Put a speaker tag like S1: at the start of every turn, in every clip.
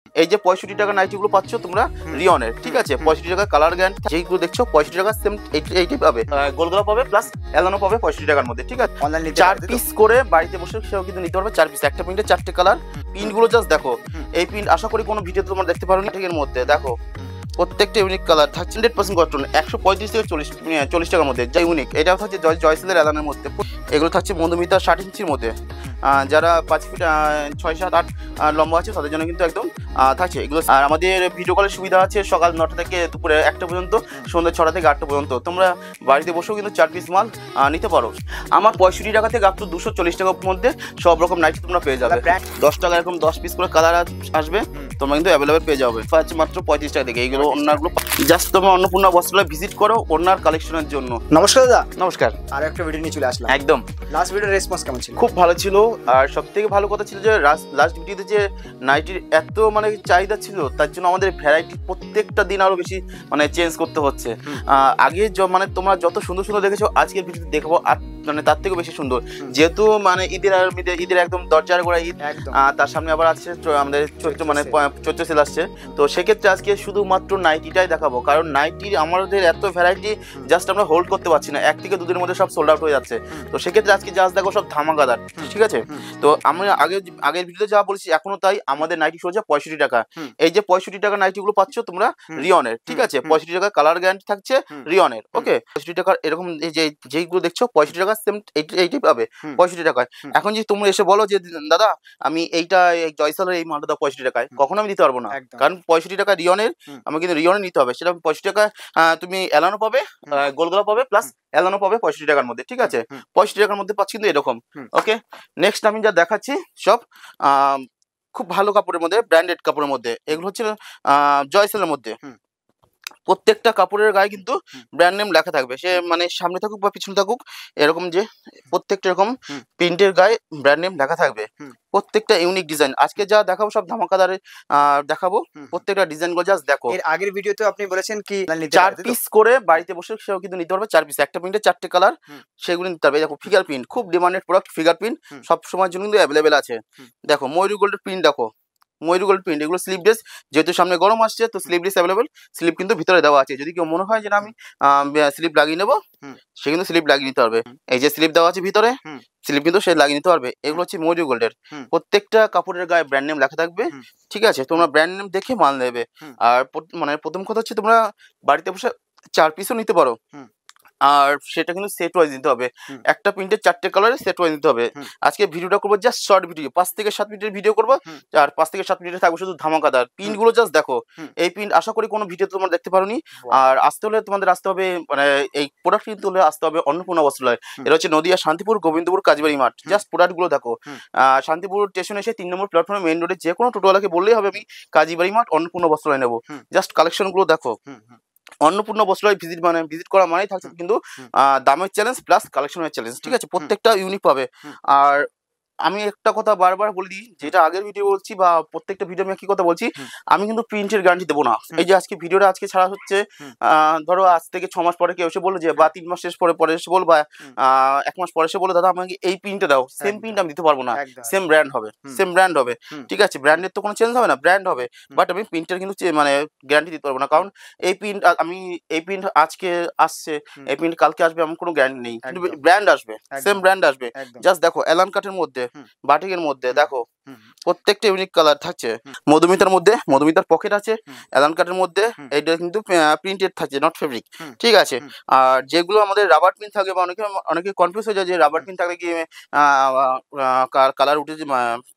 S1: এই যে 65 টাকা নাইটিগুলো পাচ্ছ তোমরা রিয়নের, ঠিক আছে? 65 টাকা কালার গ্যারান্টি, যেগুলো দেখছো 65 টাকা সেম এইটাই পাবে, গোলগোলা পাবে প্লাস এলানো পাবে 65 টাকার মধ্যে, ঠিক আছে? 4 পিস করে বাড়িতে বসে সেও কিন্তু নিতে পারবে, 4 পিস, একটা প্রিন্টে 4টে কালার। প্রিন্টগুলো জাস্ট দেখো, এই প্রিন্ট আশা করি কোনো ভিডিওতে তোমরা দেখতে পারোনি। এর মধ্যে দেখো প্রত্যেকটা ইউনিক কালার থাকছে, 100% কটন, 135 থেকে 40 টাকার মধ্যে, যা ইউনিক। এটাও থাকছে জয়সেলের এলানের মধ্যে। এগুলো থাকছে মধুমিতা 60 ইঞ্চির মধ্যে। যারা 5 ফিট 6, 7, 8 লম্বা আছে তাদের জন্য কিন্তু একদম থাকছে এগুলো। আর আমাদের ভিডিও কলের সুবিধা আছে সকাল 9টা থেকে দুপুরে 1টা পর্যন্ত, সন্ধ্যা 6টা থেকে 8টা পর্যন্ত। তোমরা বাড়িতে বসেও কিন্তু 4 পিস মাল নিতে পারো। আমার 65 টাকা থেকে আপ টু 240 টাকার মধ্যে সব রকম নাইটি তোমরা পেয়ে যাবে। 10 টাকা এরকম 10 পিস করে কালার আসবে, তোমরা কিন্তু অ্যাভেলেবেল পেয়ে যাবে। আছে মাত্র 35 টাকা থেকে। এইগুলো অন্যগুলো জাস্ট তোমরা অন্নপূর্ণা বস্ত্রালয় ভিজিট করো ওনার কালেকশনের জন্য।
S2: নমস্কার দাদা।
S1: নমস্কার।
S2: আর একটা ভিডিও নিয়ে চলে আসলাম।
S1: একদম।
S2: লাস্ট ভিডিওর রেসপন্স কেমন ছিল?
S1: খুব ভালো ছিল। আর সবথেকে ভালো কথা ছিল যে লাস্ট ভিডিওতে যে নাইটির এত মানে চাহিদা ছিল, তার জন্য আমাদের ভ্যারাইটি প্রত্যেকটা দিন আরো বেশি মানে চেঞ্জ করতে হচ্ছে। আগে মানে তোমরা যত সুন্দর সুন্দর দেখেছো, আজকের ভিডিওতে দেখাবো আর মানে তার থেকে বেশি সুন্দর। যেহেতু মানে ঈদের একদম দরজার গোড়া ঈদ, তার সামনে আবার আছে আমাদের চৈত্র মানে চৈত্র সেল আসছে। তো সেক্ষেত্রে আজকে শুধুমাত্র নাইটিটাই দেখাবো, কারণ নাইটির আমাদের এত ভ্যারাইটি জাস্ট আমরা হোল্ড করতে পারছি না, 1 থেকে 2 দিনের মধ্যে সব সোল্ড আউট হয়ে যাচ্ছে। তো সেক্ষেত্রে আজকে জাস্ট দেখো সব ধামাকাদার, ঠিক আছে? তো আমি আগের ভিডিওতে যা বলেছি এখনো তাই, আমাদের নাইটি সোজা 65 টাকা। এই যে 65 টাকা নাইটিগুলো পাচ্ছ তোমরা রিয়নের, ঠিক আছে? 65 টাকা কালার গ্যারান্টি থাকছে রিয়নের, ওকে? 65 টাকার এরকম যেইগুলো দেখছো 65 টাকা সেম এইটাই পাবে 65 টাকায়। এখন যদি তোমরা এসে বলো যে দাদা আমি এইটা জয়সালের এই মালটা দাও 65 টাকায়, কখনো আমি দিতে পারবো না, কারণ 65 টাকা রিয়নের, আমাকে কিন্তু রিয়নের নিতে হবে। সেটা 65 টাকা তুমি এলানো পাবে, গোলগোলা পাবে প্লাস এলানো পাবে 65 টাকার মধ্যে, ঠিক আছে? 65 টাকার মধ্যে পাচ্ছি কিন্তু এরকম, ওকে? নেক্সট আমি যা দেখাচ্ছি সব খুব ভালো কাপড়ের মধ্যে, ব্র্যান্ডেড কাপড়ের মধ্যে। এগুলো হচ্ছে জয়সেলের মধ্যে। প্রত্যেকটা কাপড়ের গায়ে কিন্তু ব্র্যান্ড নেম লেখা থাকবে, সে মানে সামনে থাকুক বা পিছনে থাকুক, এরকম যে প্রত্যেকটা এরকম প্রিন্টের গায়ে ব্র্যান্ড নেম লেখা থাকবে। প্রত্যেকটা ইউনিক ডিজাইন। আজকে যা দেখাবো সব ধামাকাদার দেখাবো, প্রত্যেকটা ডিজাইন গুলো জাস্ট দেখো।
S2: এর আগের ভিডিওতে আপনি বলেছেন কি
S1: 4 পিস করে বাড়িতে বসে সেও কিন্তু নিতে পারবে, 4 পিস, একটা প্রিন্টে 4টে কালার, সেগুলো নিতে পারবে। দেখো ফিগার প্রিন্ট, খুব ডিমান্ডেড প্রোডাক্ট, ফিগার প্রিন্ট সব সময়ের জন্য কিন্তু অ্যাভেলেবেল আছে। দেখো ময়ূর গোল্ডের প্রিন্ট, দেখো ময়ূর গোল্ড প্রিন্ট, এগুলো স্লিভলেস, যেহেতু সামনে গরম আসছে তো স্লিভলেস অ্যাভেলেবেল। স্লিভ কিন্তু ভিতরে দেওয়া আছে, যদি কেউ মনে হয় যে না আমি স্লিভ লাগিয়ে নেবো, সে কিন্তু স্লিভ লাগিয়ে নিতে পারবে। এই যে স্লিভ দেওয়া আছে ভিতরে, স্লিভ কিন্তু সে লাগিয়ে নিতে পারবে। এগুলো হচ্ছে ময়ূর গোল্ডের। প্রত্যেকটা কাপড়ের গায়ে ব্র্যান্ড নেম লেখা থাকবে, ঠিক আছে? তোমরা ব্র্যান্ড নেম দেখে মাল নেবে। আর মানে প্রথম কথা হচ্ছে তোমরা বাড়িতে বসে 4 পিসও নিতে পারো, আর সেটা কিন্তু সেট ওয়াইজ নিতে হবে। একটা প্রিন্টে 4টে কালারে সেট ওয়াইজ নিতে হবে। আজকে ভিডিওটা করবো জাস্ট শর্ট ভিডিও, 5 থেকে 7 মিনিটের ভিডিও করবো, আর 5 থেকে 7 মিনিটে থাকবে শুধু ধামাকাদার। প্রিন্টগুলো জাস্ট দেখো, এই প্রিন্ট আশা করি কোনো ভিডিওতে তোমরা দেখতে পারোনি। আর আসতে হলে তোমাদের আসতে হবে, মানে এই প্রোডাক্ট কিনতে হলে আসতে হবে অন্নপূর্ণা বস্ত্রালয়। এটা হচ্ছে নদিয়া শান্তিপুর গোবিন্দপুর কাজীবাড়ি মাঠ। জাস্ট প্রোডাক্টগুলো দেখো, শান্তিপুর স্টেশন এসে 3 নম্বর প্ল্যাটফর্মে মেইন রোডে যে কোনো টোটোওয়ালাকে বললেই হবে আমি কাজীবাড়ি মাঠ অন্নপূর্ণা বস্ত্রালয় নেবো। জাস্ট কালেকশনগুলো দেখো। অন্নপূর্ণা বস্ত্রালয় ভিজিট করা মানেই থাকছে কিন্তু দামের চ্যালেঞ্জ প্লাস কালেকশনের চ্যালেঞ্জ, ঠিক আছে? প্রত্যেকটা ইউনিক পাবে। আর আমি একটা কথা বারবার বলে দিই, যেটা আগের ভিডিও বলছি বা প্রত্যেকটা ভিডিও আমি একই কথা বলছি, আমি কিন্তু প্রিন্টের গ্যারান্টি দেবো না। এই যে আজকে ভিডিওটা আজকে ছাড়া হচ্ছে, ধরো আজ থেকে 6 মাস পরে কেউ এসে বললো যে, বা 3 মাস শেষ পরে এসে বলবো, বা 1 মাস পরে এসে বললো দাদা আমাকে এই প্রিন্টটা দাও, সেম প্রিন্ট আমি দিতে পারবো না। সেম ব্র্যান্ড হবে, ঠিক আছে? ব্র্যান্ডের তো কোনো চেঞ্জ হবে না, ব্র্যান্ড হবে, বাট আমি প্রিন্টের কিন্তু মানে গ্যারান্টি দিতে পারবো না, কারণ এই প্রিন্ট আজকে আসছে, এই প্রিন্ট কালকে আসবে, আমার কোনো গ্যারান্টি নেই। কিন্তু ব্র্যান্ড আসবে, সেম ব্র্যান্ড আসবে। জাস্ট দেখো এলান কাটের মধ্যে, বাটিকের মধ্যে, দেখো প্রত্যেকটা ইউনিক কালার থাকছে। মধুমিতার মধ্যে, মধুমিতার পকেট আছে, এলান কাটের মধ্যে, এইটা কিন্তু প্রিন্টেড থাকছে, নট ফেব্রিক, ঠিক আছে? আর যেগুলো আমাদের রাবার প্রিন্ট থাকে, বা অনেকে কনফিউজ হয়ে যায় যে রাবার প্রিন্ট থাকলে কি কালার উঠে,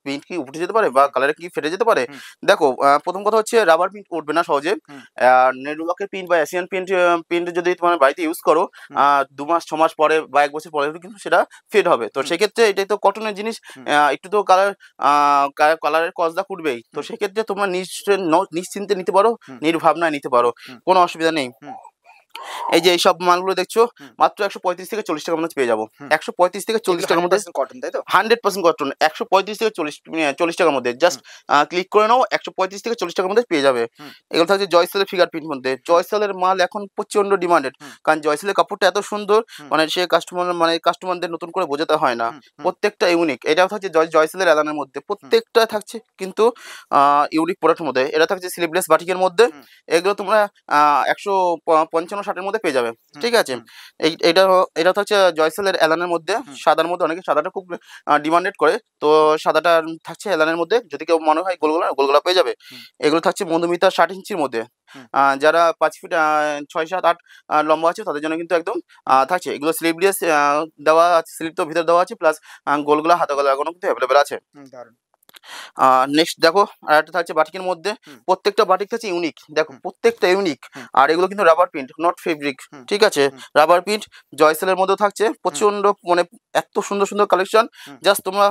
S1: প্রিন্ট কি উঠে যেতে পারে বা কালারে কি ফেটে যেতে পারে? দেখো প্রথম কথা হচ্ছে রাবার প্রিন্ট উঠবে না সহজে। নেটওয়ার্কের প্রিন্ট বা এশিয়ান প্রিন্ট যদি তোমার বাড়িতে ইউজ করো, 2 মাস 6 মাস পরে বা 1 বছর পরে কিন্তু সেটা ফেড হবে। তো সেক্ষেত্রে এটাই তো কটনের জিনিস, একটু তো কালারের কসদা উঠবেই। তো সেক্ষেত্রে তোমরা নিশ্চিন্তে নিতে পারো, নির্ভাবনায় নিতে পারো, কোনো অসুবিধা নেই। এই যে এইসব মালগুলো দেখছো
S2: হুম।
S1: মাত্র 135 থেকে 40 টাকার মধ্যে পেয়ে যাবো।
S2: হুম।
S1: 135 থেকে 40 টাকার মধ্যে
S2: কটন, তাই তো?
S1: 100% কটন। 135 থেকে 40 টাকার মধ্যে জাস্ট ক্লিক করে নাও, 135 থেকে 40 টাকার মধ্যে পেয়ে যাবে।
S2: হুম।
S1: এগুলো থাকছে জয়সেলের ফিগার প্রিন্ট মধ্যে। জয়সেলের মাল এখন প্রচন্ড ডিমান্ডেড,
S2: হুম।
S1: কারণ জয়সেলের কাপড়টা এত সুন্দর,
S2: হুম।
S1: মানে সে কাস্টমারদের নতুন করে বোঝাতে হয় না।
S2: হুম, হুম।
S1: প্রত্যেকটা ইউনিক। এটাও থাকছে জয়সেলের অ্যালানের মধ্যে, প্রত্যেকটা থাকছে কিন্তু ইউনিক প্রোডাক্টের মধ্যে। এটা থাকছে স্লিভলেস বাটিকের মধ্যে।
S2: হুম।
S1: এগুলো তোমরা 155-60 মধ্যে পেয়ে যাবে।
S2: হুম।
S1: ঠিক আছে।
S2: হুম।
S1: এটা হচ্ছে জয়সেলের অ্যালানের মধ্যে।
S2: হুম।
S1: সাদার মধ্যে অনেকে সাদাটা খুব ডিমান্ডেড করে, তো সাদাটা থাকছে অ্যালানের মধ্যে। যদি কেউ মনে হয় গোলগোলা, গোলগোলা পেয়ে যাবে।
S2: হুম।
S1: এগুলো থাকছে মধুমিতা 60 ইঞ্চির মধ্যে।
S2: হুম।
S1: যারা 5 ফিট 6, 7, 8 লম্বা আছে তাদের জন্য কিন্তু একদম থাকছে। এগুলো স্লিভলেস দেওয়া আছে, স্লিভ তো ভিতরে দেওয়া আছে, প্লাস গোলগোলা হাতা গলা লাগানো কিন্তু অ্যাভেলেবেল আছে।
S2: দারুণ।
S1: নেক্সট দেখো আরেকটা থাকছে বাটিকের মধ্যে।
S2: হুম।
S1: প্রত্যেকটা বাটিক থাকছে ইউনিক, দেখো
S2: হুম।
S1: প্রত্যেকটা ইউনিক।
S2: হুম।
S1: আর এগুলো কিন্তু রাবার প্রিন্ট, নট ফেব্রিক।
S2: হুম।
S1: ঠিক আছে,
S2: হুম।
S1: Rubber print. জয়সেলের মধ্যেও থাকছে প্রচন্ড, মানে এত সুন্দর সুন্দর কালেকশন।
S2: হুম।
S1: জাস্ট তোমরা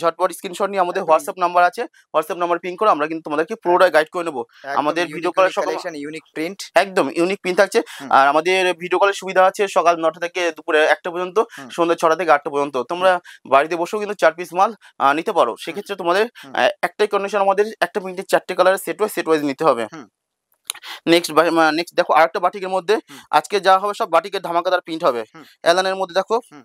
S1: ঝটপট স্ক্রিনশট নিয়ে আমাদের
S2: একদম
S1: হোয়াটসঅ্যাপ নাম্বার আছে, হোয়াটসঅ্যাপ নাম্বার পিং করো, আমরা কিন্তু তোমাদেরকে পুরোটাই গাইড করে নেবো। আমাদের ভিডিও কলের সকাল
S2: কালেকশন, ইউনিক প্রিন্ট।
S1: একদম ইউনিক প্রিন্ট থাকছে।
S2: হুম।
S1: আর আমাদের ভিডিও কলের সুবিধা আছে সকাল 9টা থেকে দুপুরে 1টা পর্যন্ত,
S2: হুম।
S1: সন্ধ্যা 6টা থেকে 8টা পর্যন্ত। তোমরা বাড়িতে বসেও কিন্তু 4 পিস মাল নিতে পারো। সেক্ষেত্রে তোমাদের
S2: হুম।
S1: একটাই কন্ডিশন, আমাদের একটা প্রিন্টের 4টে কালারের সেট ওয়াইজ নিতে হবে।
S2: হুম।
S1: নেক্সট দেখো আরেকটা বাটিকের মধ্যে।
S2: হুম।
S1: আজকে যা হবে সব বাটিকের ধামাকাদার প্রিন্ট হবে।
S2: হুম।
S1: অ্যালানের মধ্যে দেখো
S2: হুম।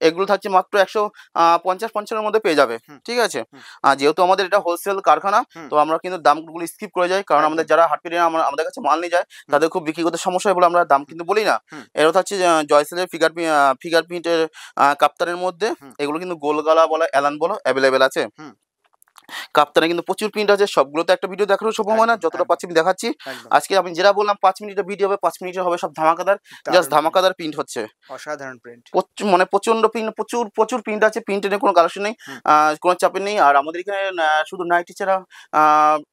S1: এগুলো থাকছে মাত্র 150-55 মধ্যে পেয়ে যাবে।
S2: হুম।
S1: ঠিক আছে।
S2: হুম।
S1: যেহেতু আমাদের এটা হোলসেল কারখানা,
S2: হুম।
S1: তো আমরা কিন্তু দামগুলো স্কিপ করে যাই, কারণ আমাদের
S2: একদম।
S1: যারা হাটপিরিয়া আমাদের কাছে মাল নিয়ে যায় তাদের খুব বিক্রি করতে সমস্যা হয় বলে আমরা দাম কিন্তু বলি না।
S2: হুম।
S1: এরও থাকছে জয়সেলের ফিগার প্রিন্টের কাপ্তানের মধ্যে।
S2: হুম।
S1: এগুলো কিন্তু গোলগলা বলো অ্যালান বলো অ্যাভেলেবেল আছে।
S2: হুম।
S1: কাপ্তানে কিন্তু প্রচুর প্রিন্ট আছে, সবগুলো তো একটা ভিডিও দেখানো সম্ভব হয় না,
S2: একদম,
S1: যতটা
S2: একদম।
S1: পাচ্ছি আমি দেখাচ্ছি।
S2: একদম।
S1: আজকে আমি যেটা বললাম 5 মিনিটের ভিডিও হবে, 5 মিনিটের হবে সব ধামাকাদার, জাস্ট
S2: দারুণ print,
S1: ধামাকাদার প্রিন্ট হচ্ছে।
S2: অসাধারণ প্রিন্ট।
S1: মানে প্রচন্ড প্রিন্ট, প্রচুর প্রিন্ট আছে। প্রিন্টের কোনো কালেকশন নেই,
S2: হুম।
S1: কোনো চাপের নেই। আর আমাদের এখানে শুধু নাইটি ছাড়া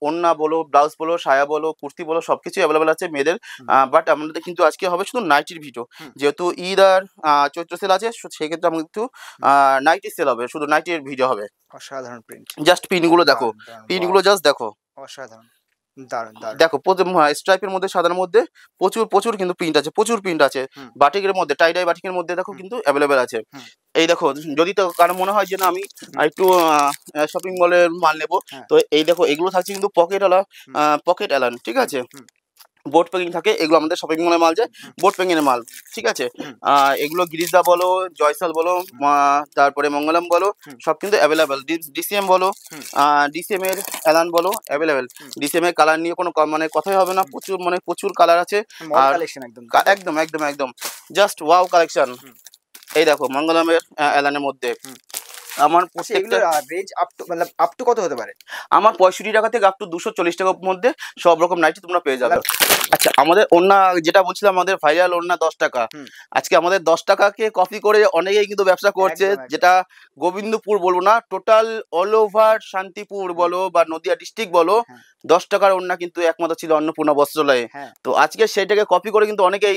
S1: ওড়না বলো, ব্লাউজ বলো, সায়া বলো, কুর্তি বলো, সবকিছু অ্যাভেলেবেল আছে মেয়েদের।
S2: হুম।
S1: বাট আমাদের কিন্তু আজকে হবে শুধু নাইটির ভিডিও।
S2: হুম।
S1: যেহেতু ঈদ আর চৈত্র সেল আছে, সেক্ষেত্রে আমাদের একটু নাইটি সেল হবে, শুধু নাইটির ভিডিও হবে।
S2: অসাধারণ প্রিন্ট।
S1: জাস্ট প্রিন্টগুলো দেখো,
S2: দারুণ, দারুণ,
S1: প্রিন্টগুলো জাস্ট দেখো।
S2: অসাধারণ। দারুণ, দারুণ।
S1: দেখো স্ট্রাইপের মধ্যে, সাদার মধ্যে প্রচুর কিন্তু প্রিন্ট আছে, প্রচুর প্রিন্ট আছে।
S2: হুম।
S1: বাটিকের মধ্যে, টাইডাই বাটিকের মধ্যে দেখো
S2: হুম।
S1: কিন্তু অ্যাভেলেবেল আছে।
S2: হুম।
S1: এই দেখো, যদি তো কারো মনে হয় যে না আমি একটু শপিং মলের মাল নেবো,
S2: হ্যাঁ।
S1: তো এই দেখো এগুলো থাকছে কিন্তু পকেট অ্যালান। ঠিক আছে,
S2: হুম।
S1: বোট প্যাকিং থাকে, এগুলো আমাদের শপিং মলে মাল যায়, বোট প্যাকিং এর মাল। ঠিক আছে।
S2: হুম।
S1: এগুলো গিরিজা বলো, জয়সাল বলো, তারপরে মঙ্গলম বলো,
S2: হুম।
S1: সব কিন্তু অ্যাভেলেবেল। ডিসিএম বলো,
S2: হুম।
S1: ডিসিএম এর অ্যালান বলো অ্যাভেলেবেল।
S2: হুম।
S1: ডিসিএম এর কালার নিয়ে কোনো মানে কথাই হবে না, প্রচুর কালার আছে।
S2: মল
S1: আর
S2: কালেকশন একদম, তাই তো?
S1: একদম জাস্ট ওয়াও কালেকশন।
S2: হুম।
S1: এই দেখো মঙ্গলমের অ্যালানের মধ্যে
S2: হুম।
S1: আমার
S2: আচ্ছা,
S1: প্রত্যেকটা,
S2: এগুলোর রেঞ্জ আপ টু কত হতে পারে?
S1: আমার 65 টাকা থেকে আপ টু 240 টাকার মধ্যে সব রকম নাইটি তোমরা পেয়ে যাবে। আচ্ছা, আমাদের ওড়না যেটা বলছিলাম, আমাদের ভাইরাল ওড়না 10 টাকা।
S2: হুম।
S1: আজকে আমাদের 10 টাকাকে কপি করে অনেকেই কিন্তু ব্যবসা করছে,
S2: একদম, একদম।
S1: যেটা গোবিন্দপুর বলবো না, টোটাল অল ওভার শান্তিপুর বলো বা নদিয়া ডিস্ট্রিক্ট বলো,
S2: হ্যাঁ।
S1: 10 টাকার ওড়না কিন্তু একমাত্র ছিল অন্নপূর্ণা বস্ত্রালয়ে।
S2: হ্যাঁ।
S1: তো আজকে সেইটাকে কপি করে কিন্তু অনেকেই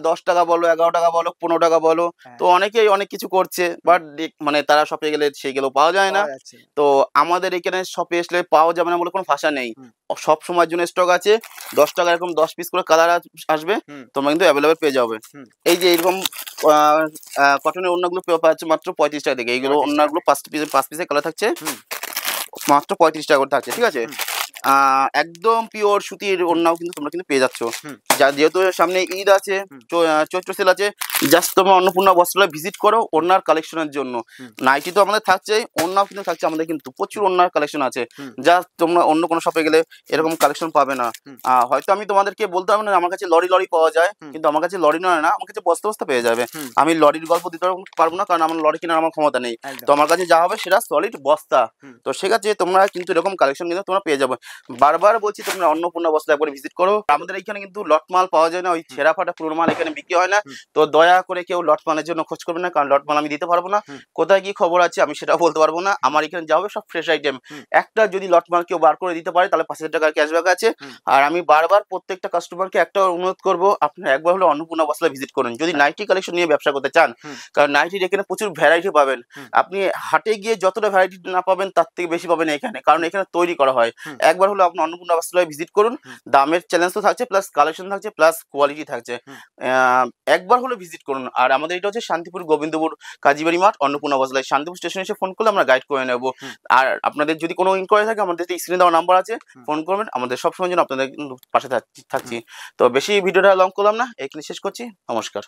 S1: 10 টাকা বলো, 11 টাকা বলো, 15 টাকা বলো,
S2: হ্যাঁ।
S1: তো অনেকেই অনেক কিছু করছে। বাট মানে তারা শপে গেলে সেইগুলো পাওয়া যায় না।
S2: পাওয়া যাচ্ছে না।
S1: তো আমাদের এখানে শপে আসলে পাওয়া যাবে না বলে কোনো ভাষা নেই।
S2: হুম।
S1: সব সময়ের জন্য স্টক আছে। 10 টাকা এরকম 10 পিস করে কালার আসবে,
S2: হুম।
S1: তোমরা কিন্তু অ্যাভেলেবেল পেয়ে যাবে।
S2: হুম।
S1: এই যে এরকম কটনের ওড়নাগুলো পাচ্ছে মাত্র 35 টাকা থেকে। এইগুলো
S2: 35
S1: ওড়নাগুলো 5 পিসের কালার থাকছে,
S2: হুম।
S1: মাত্র 35 টাকা করে থাকছে। ঠিক আছে।
S2: হুম।
S1: একদম পিওর সুতির ওড়নাও কিন্তু তোমরা কিন্তু পেয়ে যাচ্ছ।
S2: হুম।
S1: যেহেতু সামনে ঈদ আছে,
S2: হুম।
S1: চৈত্র সেল আছে, জাস্ট তোমরা অন্নপূর্ণা বস্ত্রালয় ভিজিট করো ওড়নার কালেকশনের জন্য।
S2: হুম।
S1: নাইটি তো আমাদের থাকছেই, ওড়নাও কিন্তু থাকছে আমাদের, কিন্তু প্রচুর ওড়নার কালেকশন আছে,
S2: হুম।
S1: যা তোমরা অন্য কোনো শপে গেলে এরকম কালেকশন পাবে না।
S2: হুম।
S1: হয়তো আমি তোমাদেরকে বলতে পারবো না আমার কাছে লরি পাওয়া যায়,
S2: হুম।
S1: কিন্তু আমার কাছে লরি নয় না, আমার কাছে বস্তা পেয়ে যাবে।
S2: হুম।
S1: আমি লরির গল্প দিতে পারবো না, কারণ আমার লরি কেনার আমার ক্ষমতা নেই।
S2: একদম।
S1: তো আমার কাছে যা হবে সেটা সলিড বস্তা।
S2: হুম।
S1: তো সেক্ষেত্রে তোমরা কিন্তু এরকম কালেকশন কিন্তু তোমরা পেয়ে যাবে। বারবার বলছি তোমরা অন্নপূর্ণা বস্তা একবার ভিজিট করো। আমাদের এখানে কিন্তু লট মাল পাওয়া যায় না, ওই ছেঁড়া ফাটা পুরো মাল এখানে বিক্রি হয় না।
S2: হুম।
S1: তো দয়া করে কেউ লট মালের জন্য খোঁজ করবে না, কারণ লট মাল আমি দিতে পারবো না।
S2: হুম।
S1: কোথায় কি খবর আছে আমি সেটাও বলতে পারবো না। আমার এখানে যা হবে সব ফ্রেশ আইটেম।
S2: হুম।
S1: একটা যদি লট মাল কেউ বার করে দিতে পারে তাহলে 5,000 টাকার ক্যাশব্যাক আছে।
S2: হুম।
S1: আর আমি বারবার প্রত্যেকটা কাস্টমারকে একটা অনুরোধ করবো, আপনারা একবার হলো অন্নপূর্ণা বস্তা ভিজিট করুন যদি নাইটি কালেকশন নিয়ে ব্যবসা করতে চান।
S2: হুম।
S1: কারণ নাইটির এখানে প্রচুর ভ্যারাইটি পাবেন।
S2: হুম।
S1: আপনি হাটে গিয়ে যতটা ভ্যারাইটি না পাবেন তার থেকে বেশি পাবেন এখানে, কারণ এখানে তৈরি করা হয়।
S2: হুম।
S1: একবার একবার হলো আপনি অন্নপূর্ণা বস্ত্রালয় ভিজিট করুন। দামের চ্যালেঞ্জ তো থাকছে, প্লাস কালেকশন থাকছে, প্লাস কোয়ালিটি থাকছে। একবার হলো ভিজিট করুন। আর আমাদের এটা হচ্ছে শান্তিপুর গোবিন্দপুর কাজীবাড়ি মাঠ, অন্নপূর্ণা বস্ত্রালয়। শান্তিপুর স্টেশনে এসে ফোন করলে আমরা গাইড করে নেবো। আর আপনাদের যদি কোনো ইনকোয়ারি থাকে, আমাদের স্ক্রিনে দেওয়া নাম্বার আছে, ফোন করবেন। আমাদের সবসময় জন্য আপনাদের পাশে থাকছি। তো বেশি ভিডিওটা লং করলাম না, এখানে শেষ করছি। নমস্কার।